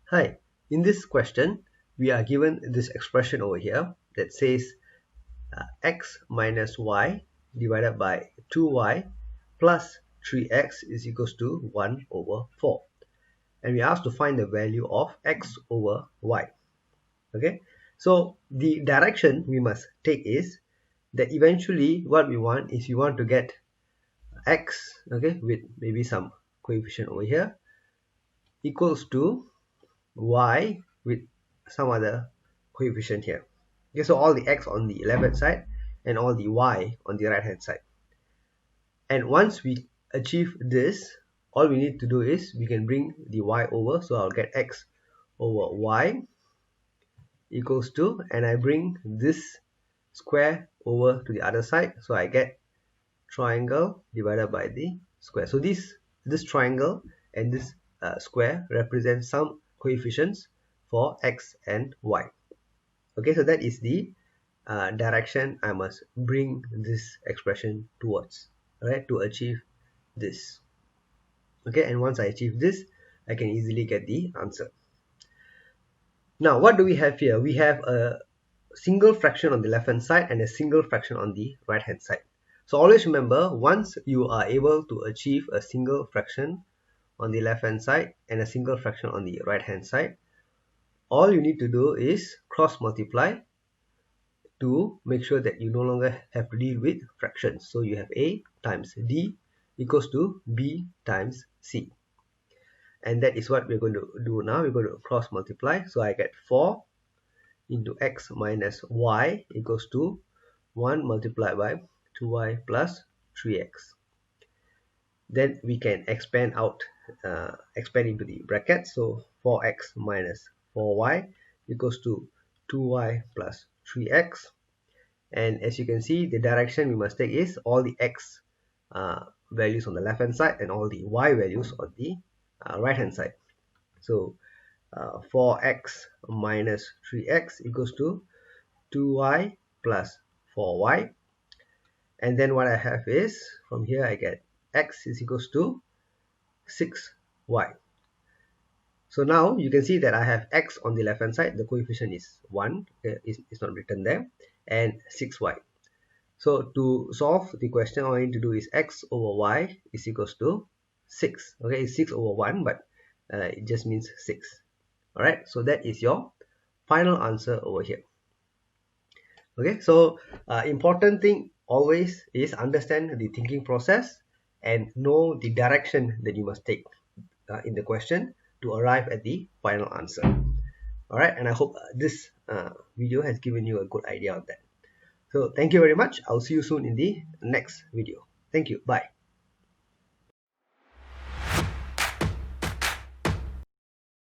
Hi, in this question, we are given this expression over here that says x minus y divided by 2y plus 3x is equals to 1 over 4. And we are asked to find the value of x over y. Okay, so the direction we must take is that eventually what we want is we want to get x, okay, with maybe some coefficient over here equals to y with some other coefficient here. Okay, so all the x on the left hand side and all the y on the right hand side. And once we achieve this, all we need to do is we can bring the y over. So I'll get x over y equals to, and I bring this square over to the other side. So I get triangle divided by the square. So this triangle and this square represent some coefficients for x and y. Okay, so that is the direction I must bring this expression towards, right, to achieve this. Okay, and once I achieve this, I can easily get the answer. Now, what do we have here? We have a single fraction on the left hand side and a single fraction on the right hand side. So always remember, once you are able to achieve a single fraction on the left hand side and a single fraction on the right hand side, all you need to do is cross multiply to make sure that you no longer have to deal with fractions. So you have a times d equals to b times c. And that is what we're going to do now. We're going to cross multiply. So I get 4 into x minus y equals to 1 multiplied by 2y plus 3x. Then we can expand into the bracket. So 4x minus 4y equals to 2y plus 3x. And as you can see, the direction we must take is all the x values on the left hand side and all the y values on the right hand side. So 4x minus 3x equals to 2y plus 4y. And then what I have is, from here I get x is equals to 6y. So now you can see that I have x on the left hand side, the coefficient is 1, it's not written there, and 6y. So to solve the question, all I need to do is x over y is equals to 6. Okay, it's 6 over 1, but it just means 6. Alright, so that is your final answer over here. Okay, so important thing always is understand the thinking process and know the direction that you must take in the question to arrive at the final answer. Alright, and I hope this video has given you a good idea of that. So thank you very much. I'll see you soon in the next video. Thank you. Bye.